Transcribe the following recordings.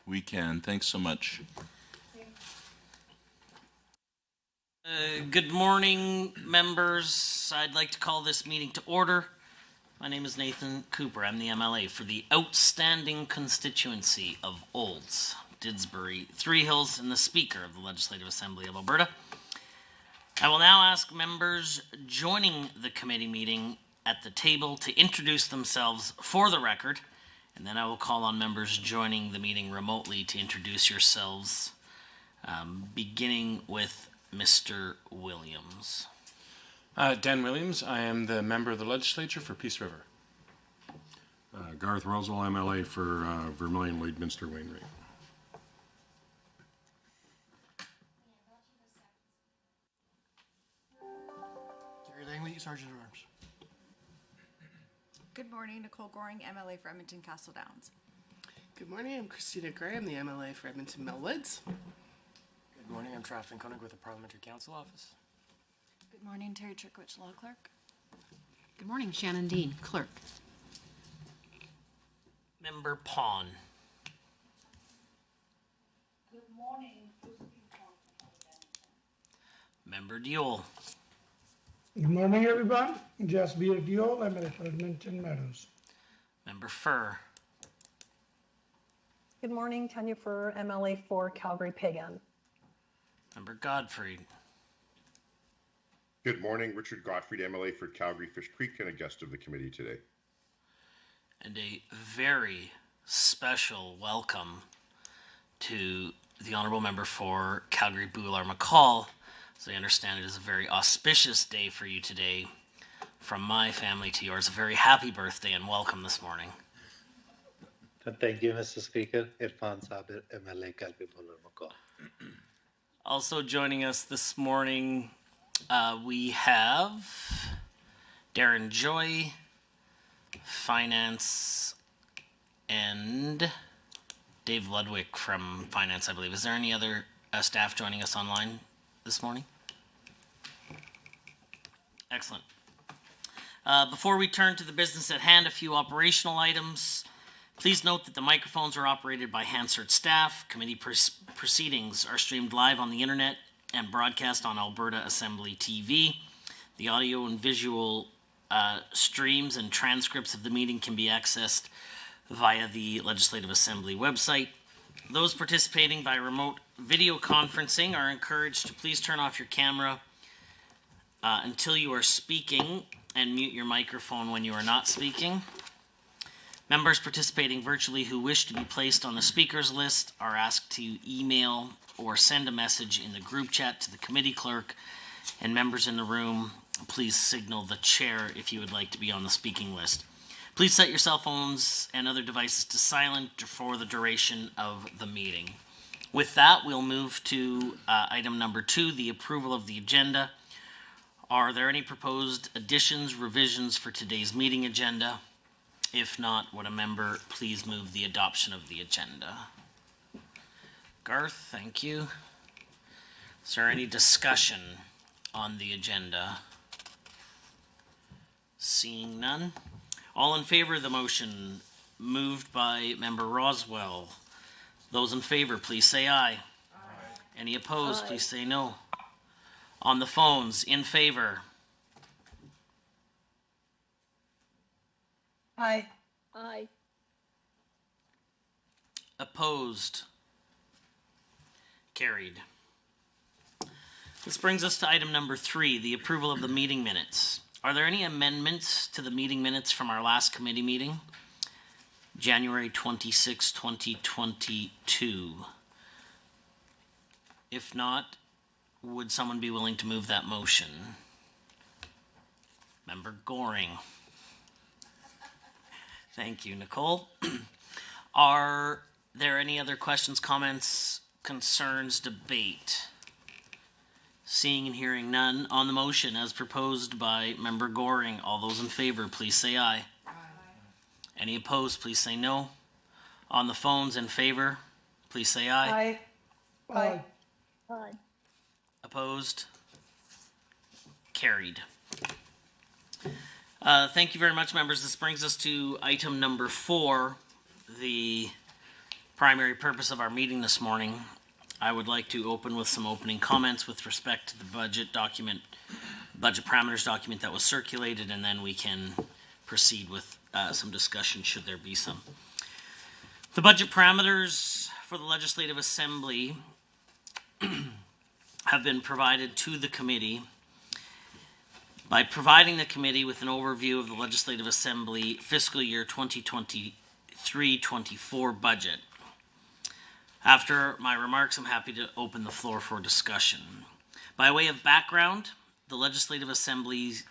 We can. Thanks so much. Good morning, members. I'd like to call this meeting to order. My name is Nathan Cooper. I'm the MLA for the outstanding constituency of Olds, Didsbury, Three Hills, and the Speaker of the Legislative Assembly of Alberta. I will now ask members joining the committee meeting at the table to introduce themselves for the record, and then I will call on members joining the meeting remotely to introduce yourselves, beginning with Mr. Williams. Dan Williams. I am the member of the legislature for Peace River. Garth Roswell, MLA for Vermilion, Lloydminster, Wainwright. Gary Langley, Sergeant at Arms. Good morning, Nicole Goring, MLA for Edmonton Castle Downs. Good morning, I'm Christina Gray. I'm the MLA for Edmonton Melwoods. Good morning, I'm Trafton Koenig with the Parliamentary Council Office. Good morning, Terry Trikwich, Law Clerk. Good morning, Shannon Dean, Clerk. Member Pon. Good morning. Member Diol. Good morning, everyone. Jasbir Diol, I'm at Edmonton Meadows. Member Furr. Good morning, Tanya Furr, MLA for Calgary Pagan. Member Godfrey. Good morning, Richard Gottfried, MLA for Calgary Fish Creek and a guest of the committee today. And a very special welcome to the Honourable Member for Calgary Boular-McCall. As I understand it is a very auspicious day for you today. From my family to yours, a very happy birthday and welcome this morning. Thank you, Mr. Speaker. Irfan Sabir, MLA Calgary Boular-McCall. Also joining us this morning, we have Darren Joy, Finance, and Dave Ludwig from Finance, I believe. Is there any other staff joining us online this morning? Excellent. Before we turn to the business at hand, a few operational items. Please note that the microphones are operated by Hansard staff. Committee proceedings are streamed live on the internet and broadcast on Alberta Assembly TV. The audio and visual streams and transcripts of the meeting can be accessed via the Legislative Assembly website. Those participating by remote video conferencing are encouraged to please turn off your camera until you are speaking and mute your microphone when you are not speaking. Members participating virtually who wish to be placed on the speakers list are asked to email or send a message in the group chat to the committee clerk, and members in the room, please signal the chair if you would like to be on the speaking list. Please set your cell phones and other devices to silent for the duration of the meeting. With that, we'll move to item number 2, the approval of the agenda. Are there any proposed additions, revisions for today's meeting agenda? If not, would a member please move the adoption of the agenda? Garth, thank you. Is there any discussion on the agenda? Seeing none. All in favor of the motion moved by Member Roswell. Those in favor, please say aye. Aye. Any opposed, aye. Please say no. On the phones, in favor. Aye. Aye. Opposed. Carried. This brings us to item number 3, the approval of the meeting minutes. Are there any amendments to the meeting minutes from our last committee meeting? January 26, 2022. If not, would someone be willing to move that motion? Member Goring. Thank you, Nicole. Are there any other questions, comments, concerns, debate? Seeing and hearing none, on the motion as proposed by Member Goring, all those in favor, please say aye. Aye. Any opposed, please say no. On the phones, in favor, please say aye. Aye. Aye. Aye. Opposed? Carried. Thank you very much, members. This brings us to item number 4, the primary purpose of our meeting this morning, I would like to open with some opening comments with respect to the budget parameters document that was circulated, and then we can proceed with some discussion should there be some. The budget parameters for the Legislative Assembly have been provided to the committee by providing the committee with an overview of the Legislative Assembly fiscal year 2023-24 budget. After my remarks, I'm happy to open the floor for discussion. By way of background, the Legislative Assembly's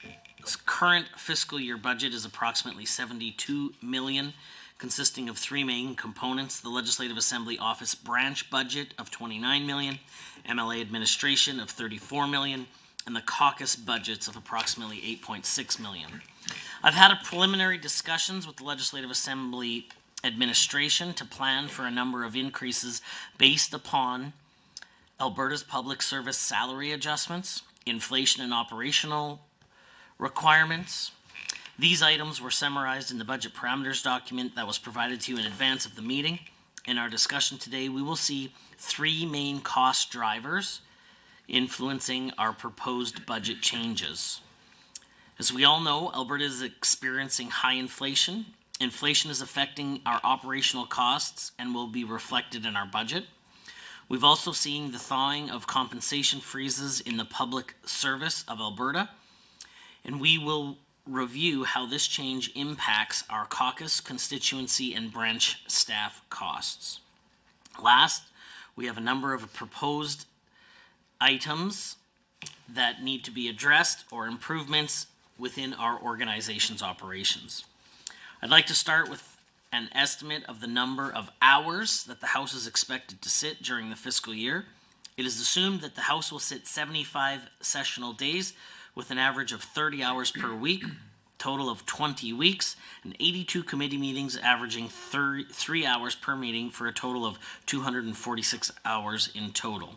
current fiscal year budget is approximately $72 million, consisting of three main components: the Legislative Assembly Office Branch budget of $29 million, MLA Administration of $34 million, and the caucus budgets of approximately $8.6 million. I've had a preliminary discussions with the Legislative Assembly Administration to plan for a number of increases based upon Alberta's public service salary adjustments, inflation and operational requirements. These items were summarized in the budget parameters document that was provided to you in advance of the meeting. In our discussion today, we will see three main cost drivers influencing our proposed budget changes. As we all know, Alberta is experiencing high inflation. Inflation is affecting our operational costs and will be reflected in our budget. We've also seen the thawing of compensation freezes in the public service of Alberta, and we will review how this change impacts our caucus, constituency, and branch staff costs. Last, we have a number of proposed items that need to be addressed or improvements within our organization's operations. I'd like to start with an estimate of the number of hours that the House is expected to sit during the fiscal year. It is assumed that the House will sit 75 sessional days with an average of 30 hours per week, total of 20 weeks, and 82 committee meetings averaging 3 hours per meeting for a total of 246 hours in total.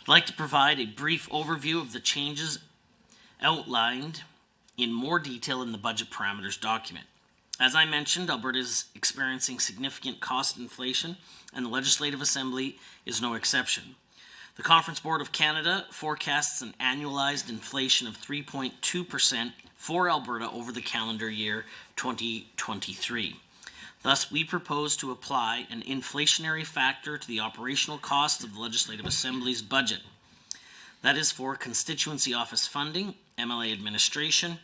I'd like to provide a brief overview of the changes outlined in more detail in the budget parameters document. As I mentioned, Alberta is experiencing significant cost inflation, and the Legislative Assembly is no exception. The Conference Board of Canada forecasts an annualized inflation of 3.2% for Alberta over the calendar year 2023. Thus, we propose to apply an inflationary factor to the operational costs of the Legislative Assembly's budget. That is for constituency office funding, MLA administration,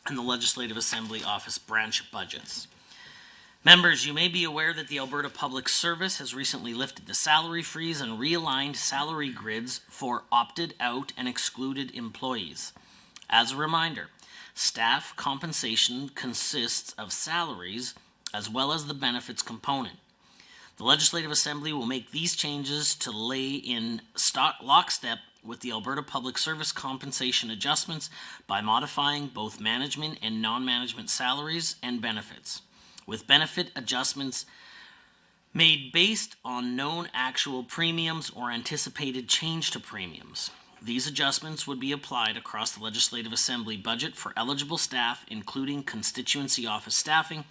and the Legislative Assembly office branch budgets. Members, you may be aware that the Alberta Public Service has recently lifted the salary freeze and realigned salary grids for opted out and excluded employees. As a reminder, staff compensation consists of salaries as well as the benefits component. The Legislative Assembly will make these changes to lay in lockstep with the Alberta Public Service compensation adjustments by modifying both management and non-management salaries and benefits, with benefit adjustments made based on known actual premiums or anticipated change to premiums. These adjustments would be applied across the Legislative Assembly budget for eligible staff, including constituency office staffing,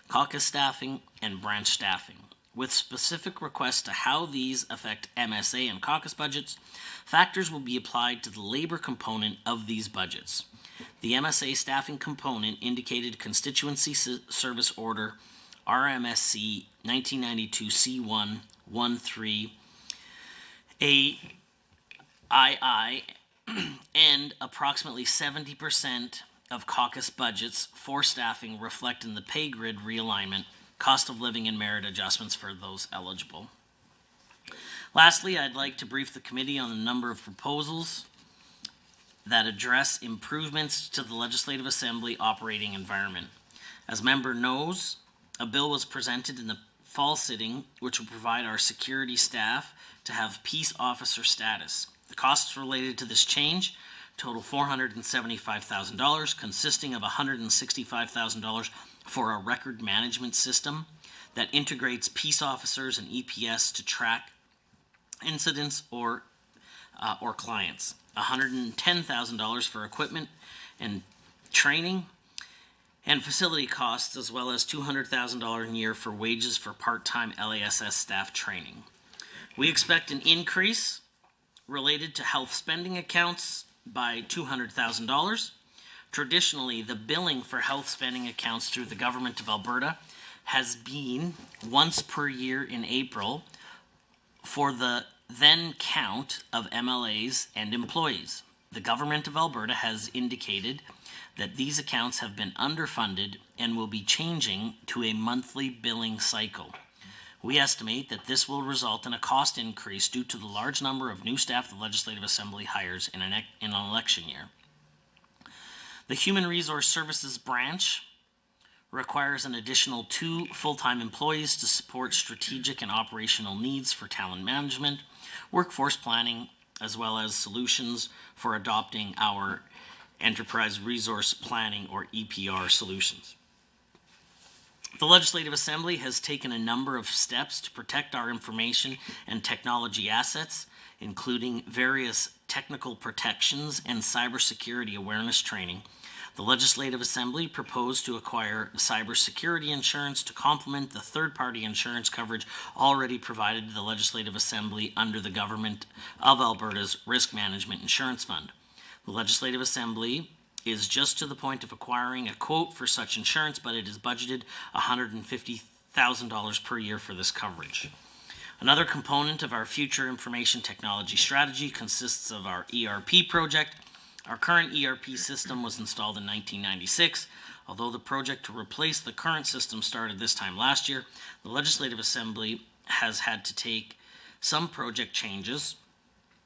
caucus staffing, and branch staffing, with specific requests to how these affect MSA and caucus budgets. Factors will be applied to the labor component of these budgets. The MSA staffing component indicated Constituency Service Order RMSC 1992 C1 13 AII and approximately 70% of caucus budgets for staffing reflect in the pay grid realignment, cost of living, and merit adjustments for those eligible. Lastly, I'd like to brief the committee on a number of proposals that address improvements to the Legislative Assembly operating environment. As member knows, a bill was presented in the fall sitting which will provide our security staff to have peace officer status. The costs related to this change total $475,000, consisting of $165,000 for a record management system that integrates peace officers and EPS to track incidents or clients, $110,000 for equipment and training, and facility costs, as well as $200,000 a year for wages for part-time LASS staff training. We expect an increase related to health spending accounts by $200,000. Traditionally, the billing for health spending accounts through the Government of Alberta has been once per year in April for the then count of MLAs and employees. The Government of Alberta has indicated that these accounts have been underfunded and will be changing to a monthly billing cycle. We estimate that this will result in a cost increase due to the large number of new staff the Legislative Assembly hires in an election year. The Human Resource Services branch requires an additional 2 full-time employees to support strategic and operational needs for talent management, workforce planning, as well as solutions for adopting our Enterprise Resource Planning or EPR solutions. The Legislative Assembly has taken a number of steps to protect our information and technology assets, including various technical protections and cybersecurity awareness training. The Legislative Assembly proposed to acquire cybersecurity insurance to complement the third-party insurance coverage already provided to the Legislative Assembly under the Government of Alberta's Risk Management Insurance Fund. The Legislative Assembly is just to the point of acquiring a quote for such insurance, but it is budgeted $150,000 per year for this coverage. Another component of our future information technology strategy consists of our ERP project. Our current ERP system was installed in 1996. Although the project to replace the current system started this time last year, the Legislative Assembly has had to take some project changes.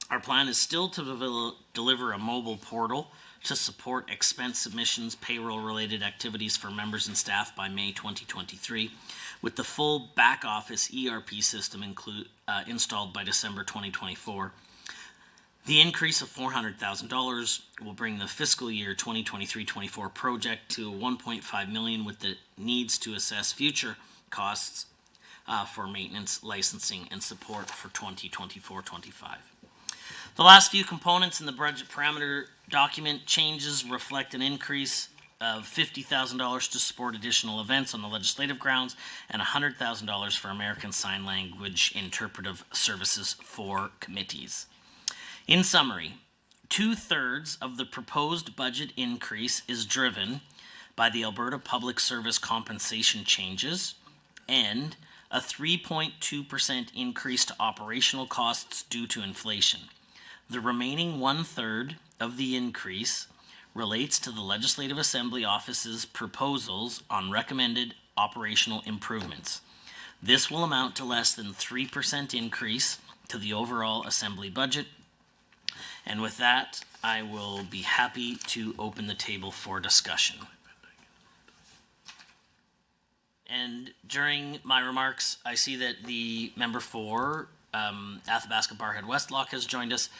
Our plan is still to deliver a mobile portal to support expense submissions, payroll-related activities for members and staff by May 2023, with the full back-office ERP system installed by December 2024. The increase of $400,000 will bring the fiscal year 2023-24 project to $1.5 million, with the needs to assess future costs for maintenance, licensing, and support for 2024-25. The last few components in the budget parameter document changes reflect an increase of $50,000 to support additional events on the legislative grounds and $100,000 for American Sign Language interpretive services for committees. In summary, 2/3 of the proposed budget increase is driven by the Alberta Public Service compensation changes and a 3.2% increase to operational costs due to inflation. The remaining 1/3 of the increase relates to the Legislative Assembly Office's proposals on recommended operational improvements. This will amount to less than 3% increase to the overall Assembly budget. And with that, I will be happy to open the table for discussion. And during my remarks, I see that the member for Athabasca Barhead Westlock has joined us.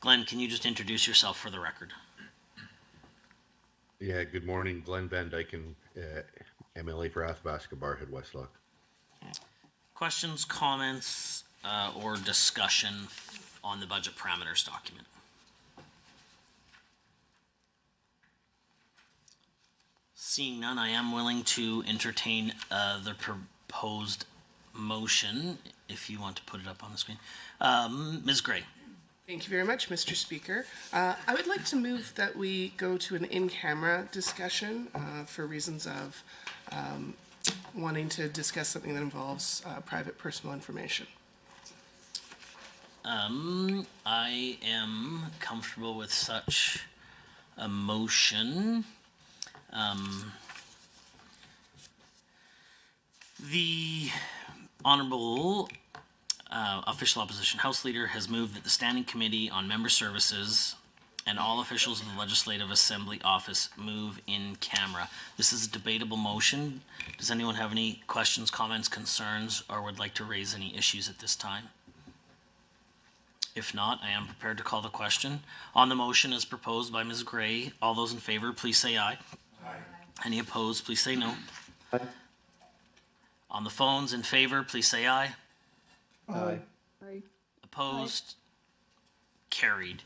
Glenn, can you just introduce yourself for the record? Yeah, good morning. Glenn Van Dyken, MLA for Athabasca Barhead Westlock. Questions, comments, or discussion on the budget parameters document? Seeing none, I am willing to entertain the proposed motion, if you want to put it up on the screen. Ms. Gray. Thank you very much, Mr. Speaker. I would like to move that we go to an in-camera discussion for reasons of wanting to discuss something that involves private personal information. I am comfortable with such a motion. The Honorable Official Opposition House Leader has moved that the Standing Committee on Member Services and all officials of the Legislative Assembly Office move in camera. This is a debatable motion. Does anyone have any questions, comments, concerns, or would like to raise any issues at this time? If not, I am prepared to call the question. On the motion as proposed by Ms. Gray, all those in favor, please say aye. Aye. Any opposed, please say no. Aye. On the phones, in favor, please say aye. Aye. Opposed? Carried.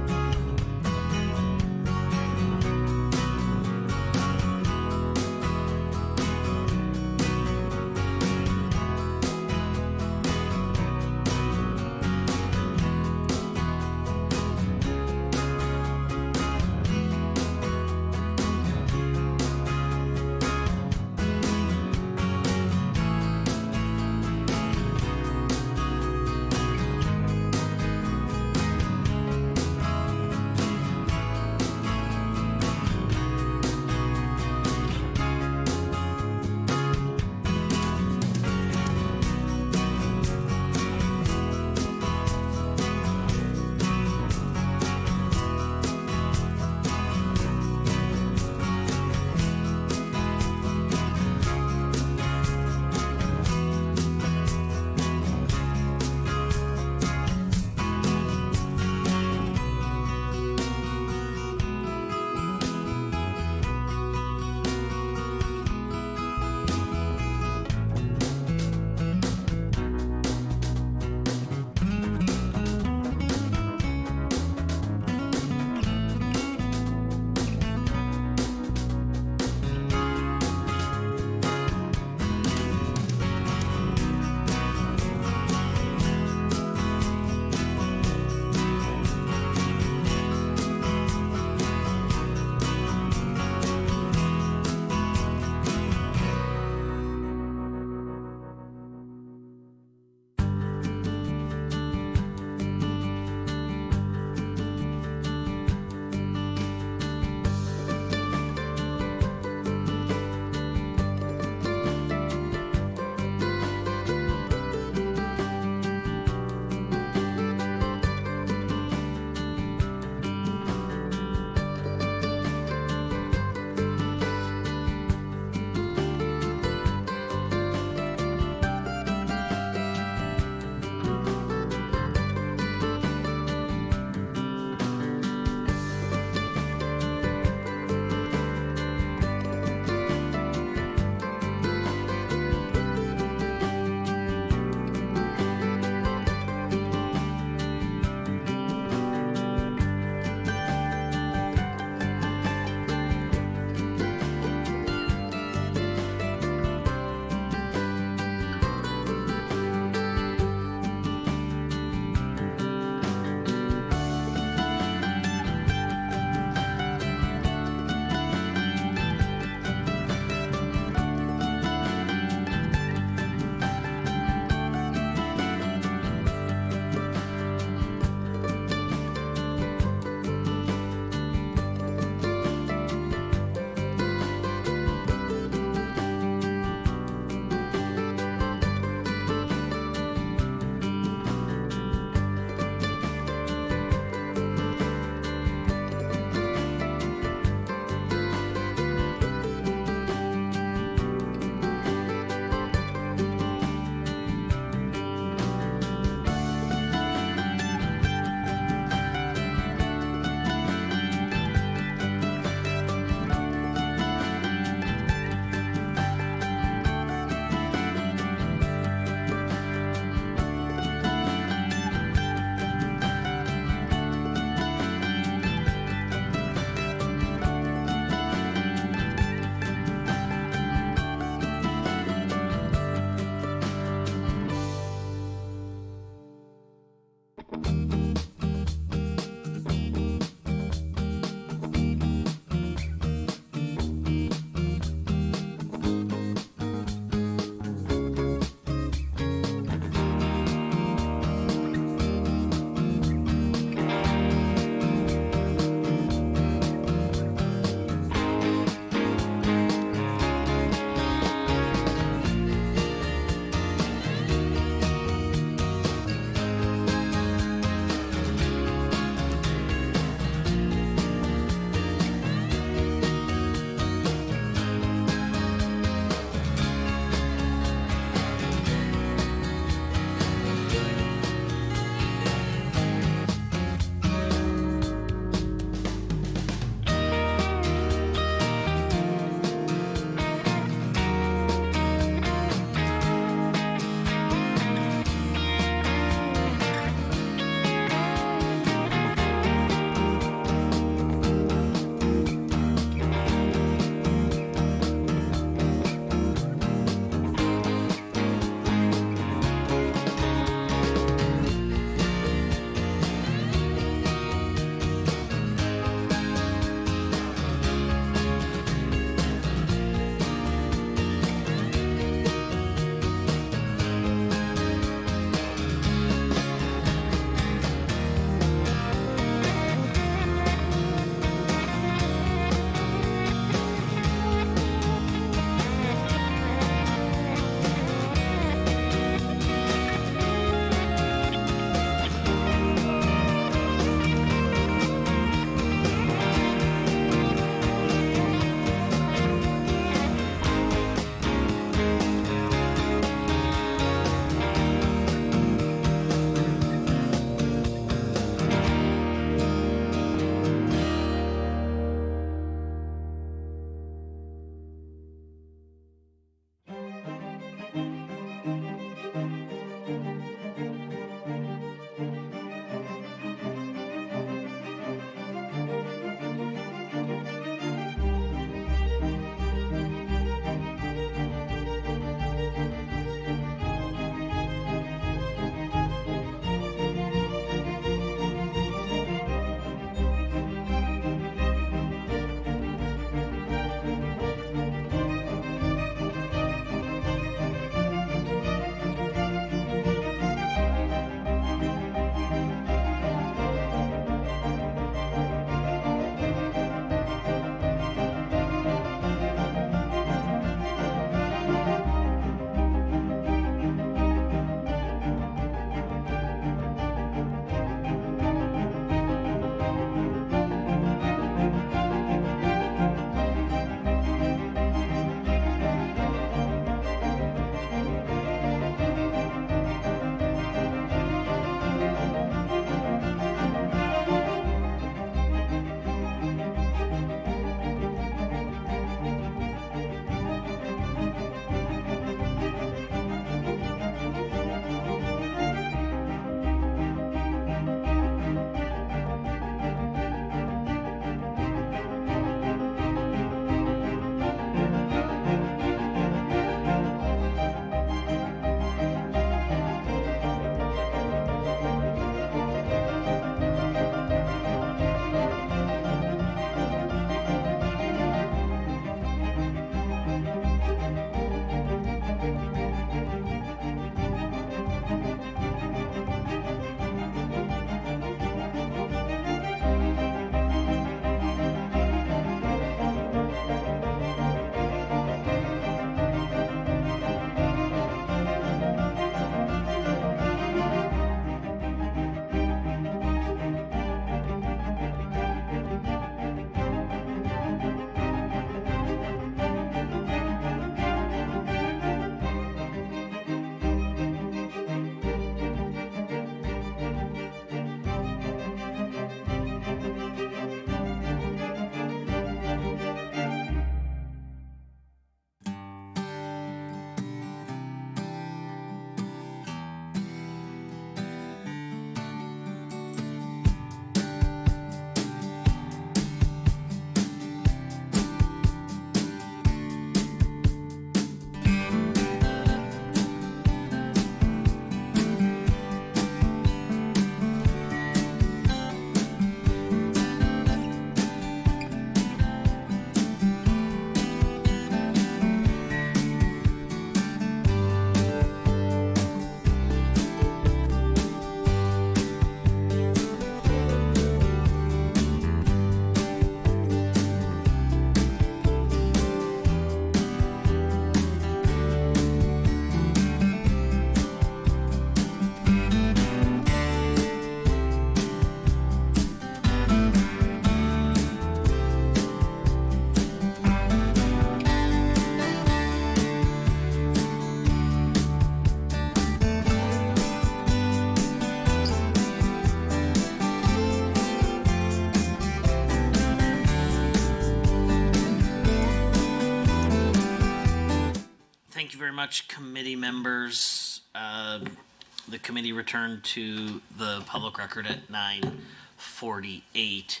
very much, committee members. The committee returned to the public record at 9:48.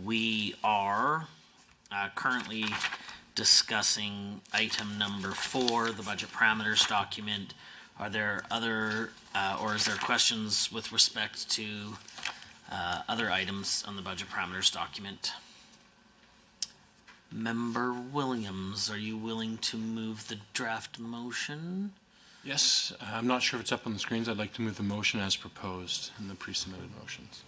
We are currently discussing item number 4, the budget parameters document. Are there other, or is there questions with respect to other items on the budget parameters document? Member Williams, are you willing to move the draft motion? Yes, I'm not sure if it's up on the screens. I'd like to move the motion as proposed in the pre-submitted motions.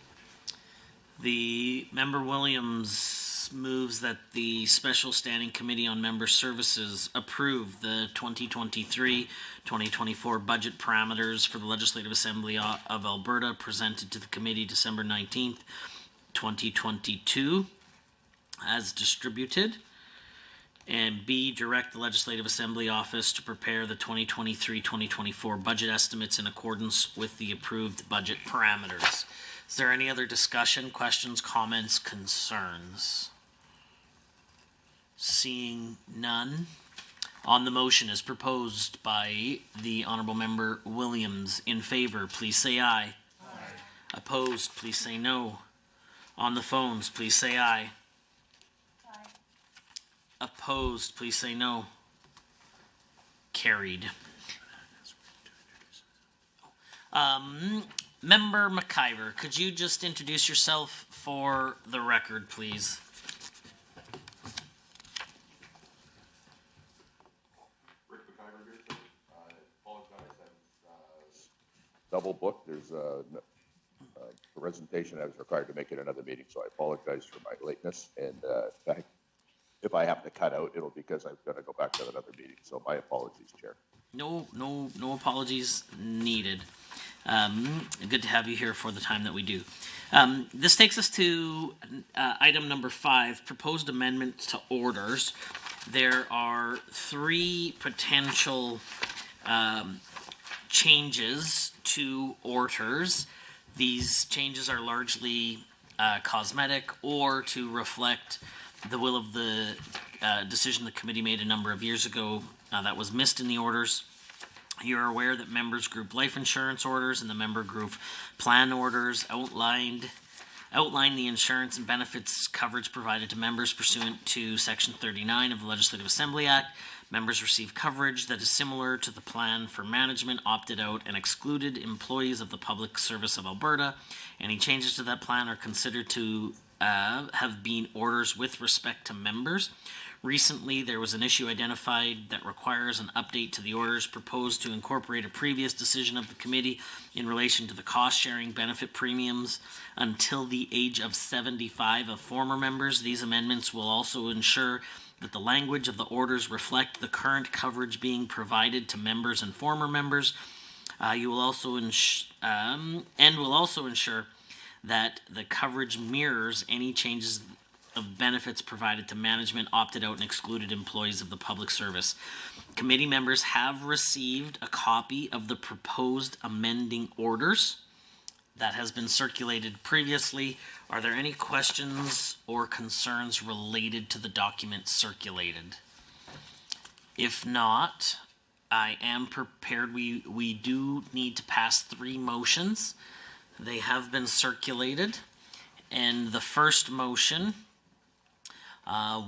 The Member Williams moves that the Special Standing Committee on Member Services approve the 2023-2024 budget parameters for the Legislative Assembly of Alberta presented to the committee December 19th, 2022 as distributed. And B, direct the Legislative Assembly Office to prepare the 2023-2024 budget estimates in accordance with the approved budget parameters. Is there any other discussion, questions, comments, concerns? Seeing none. On the motion as proposed by the Honourable Member Williams, in favor, please say aye. Aye. Opposed, please say no. On the phones, please say aye. Opposed, please say no. Carried. Member McIver, could you just introduce yourself for the record, please? Rick McIver here, sir. I apologize. I was double booked. There's a presentation I was required to make at another meeting, so I apologize for my lateness. And in fact, if I have to cut out, it'll be because I've got to go back to another meeting. So my apologies, Chair. No apologies needed. Good to have you here for the time that we do. This takes us to item number 5, proposed amendments to orders. There are 3 potential changes to orders. These changes are largely cosmetic or to reflect the will of the decision the committee made a number of years ago that was missed in the orders. You're aware that members group life insurance orders and the member group plan orders outline the insurance and benefits coverage provided to members pursuant to Section 39 of the Legislative Assembly Act. Members receive coverage that is similar to the plan for management, opted out, and excluded employees of the Public Service of Alberta. Any changes to that plan are considered to have been orders with respect to members. Recently, there was an issue identified that requires an update to the orders proposed to incorporate a previous decision of the committee in relation to the cost-sharing benefit premiums until the age of 75 of former members. These amendments will also ensure that the language of the orders reflect the current coverage being provided to members and former members. You will also ensure that the coverage mirrors any changes of benefits provided to management, opted out, and excluded employees of the public service. Committee members have received a copy of the proposed amending orders that has been circulated previously. Are there any questions or concerns related to the document circulated? If not, I am prepared. We do need to pass 3 motions. They have been circulated, and the first motion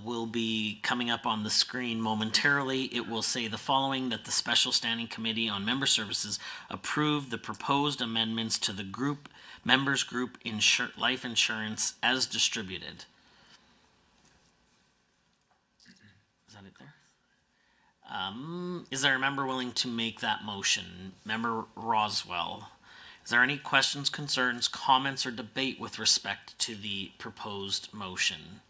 will be coming up on the screen momentarily. It will say the following: that the Special Standing Committee on Member Services approve the proposed amendments to the members group life insurance as distributed. Is that it there? Is there a member willing to make that motion? Member Roswell. Is there any questions, concerns, comments, or debate with respect to the proposed motion?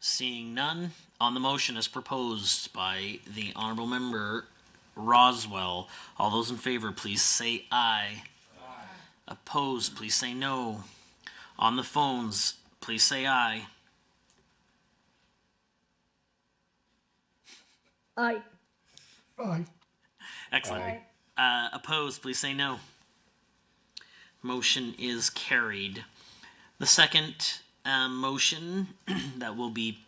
Seeing none, on the motion as proposed by the Honourable Member Roswell, all those in favor, please say aye. Aye. Opposed, please say no. On the phones, please say aye. Aye. Aye. Excellent. Opposed, please say no. Motion is carried. The second motion that will be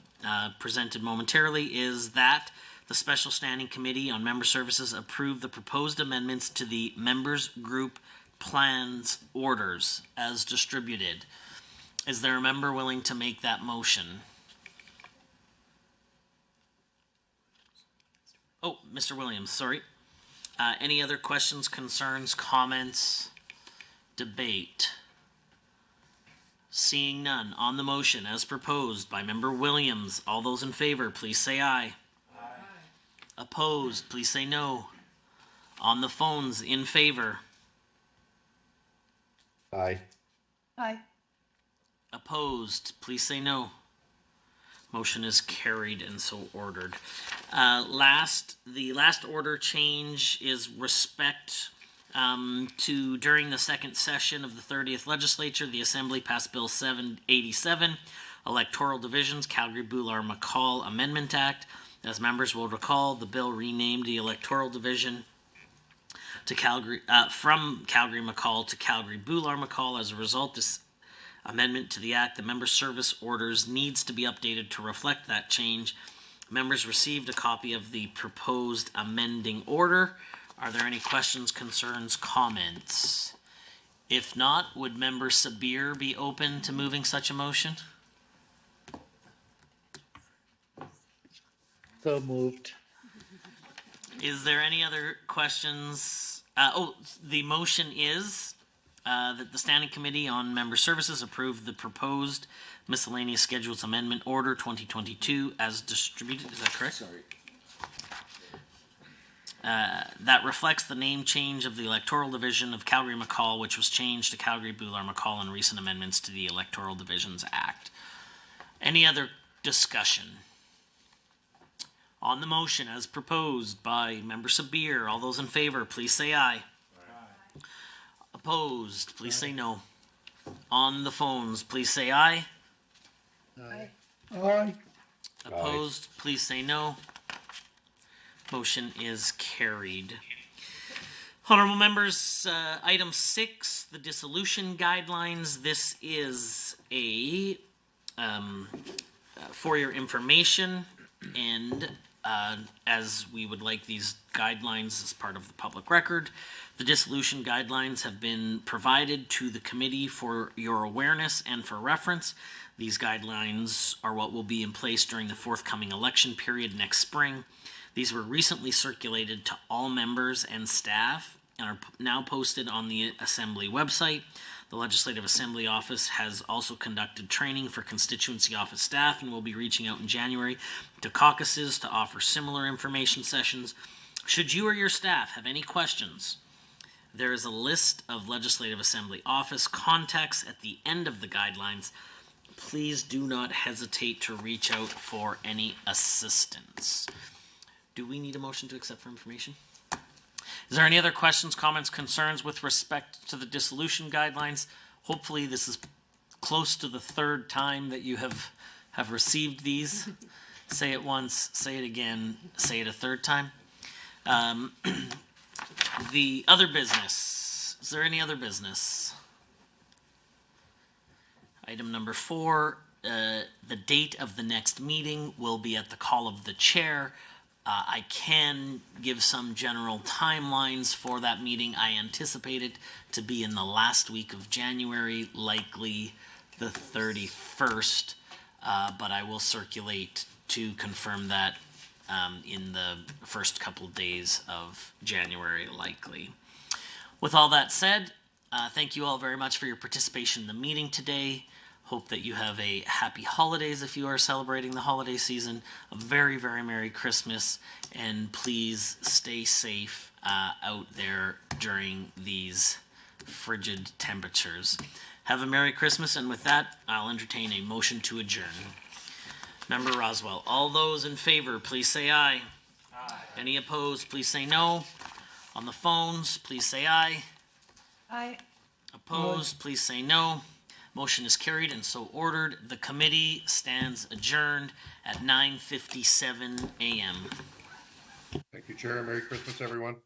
presented momentarily is that the Special Standing Committee on Member Services approve the proposed amendments to the members group plans orders as distributed. Is there a member willing to make that motion? Oh, Mr. Williams, sorry. Any other questions, concerns, comments, debate? Seeing none, on the motion as proposed by Member Williams, all those in favor, please say aye. Aye. Opposed, please say no. On the phones, in favor. Aye. Aye. Opposed, please say no. Motion is carried and so ordered. The last order change is respect to during the second session of the 30th Legislature, the Assembly passed Bill 787, Electoral Divisions, Calgary-Boulard-McCall Amendment Act. As members will recall, the bill renamed the Electoral Division to Calgary from Calgary-McCall to Calgary-Boulard-McCall. As a result, this amendment to the Act, the member service orders needs to be updated to reflect that change. Members received a copy of the proposed amending order. Are there any questions, concerns, comments? If not, would Member Sabir be open to moving such a motion? So moved. Is there any other questions? The motion is that the Standing Committee on Member Services approve the proposed miscellaneous schedules amendment order 2022 as distributed. Is that correct? Sorry. That reflects the name change of the electoral division of Calgary-McCall, which was changed to Calgary-Boulard-McCall in recent amendments to the Electoral Divisions Act. Any other discussion? On the motion as proposed by Member Sabir, all those in favor, please say aye. Aye. Opposed, please say no. On the phones, please say aye. Aye. Aye. Opposed, please say no. Motion is carried. Honorable members, item 6, the dissolution guidelines. This is a for your information, and as we would like these guidelines as part of the public record, the dissolution guidelines have been provided to the committee for your awareness and for reference. These guidelines are what will be in place during the forthcoming election period next spring. These were recently circulated to all members and staff and are now posted on the Assembly website. The Legislative Assembly Office has also conducted training for constituency office staff and will be reaching out in January to caucuses to offer similar information sessions. Should you or your staff have any questions, there is a list of Legislative Assembly Office contacts at the end of the guidelines. Please do not hesitate to reach out for any assistance. Do we need a motion to accept for information? Is there any other questions, comments, concerns with respect to the dissolution guidelines? Hopefully this is close to the third time that you have received these. Say it once, say it again, say it a third time. The other business. Is there any other business? Item number 4, the date of the next meeting will be at the call of the chair. I can give some general timelines for that meeting. I anticipate it to be in the last week of January, likely the 31st, but I will circulate to confirm that in the first couple days of January, likely. With all that said, thank you all very much for your participation in the meeting today. Hope that you have a happy holidays if you are celebrating the holiday season, a very, very Merry Christmas, and please stay safe out there during these frigid temperatures. Have a Merry Christmas, and with that, I'll entertain a motion to adjourn. Member Roswell, all those in favor, please say aye. Aye. Any opposed, please say no. On the phones, please say aye. Aye. Opposed, please say no. Motion is carried and so ordered. The committee stands adjourned at 9:57 a.m. Thank you, Chair. Merry Christmas, everyone.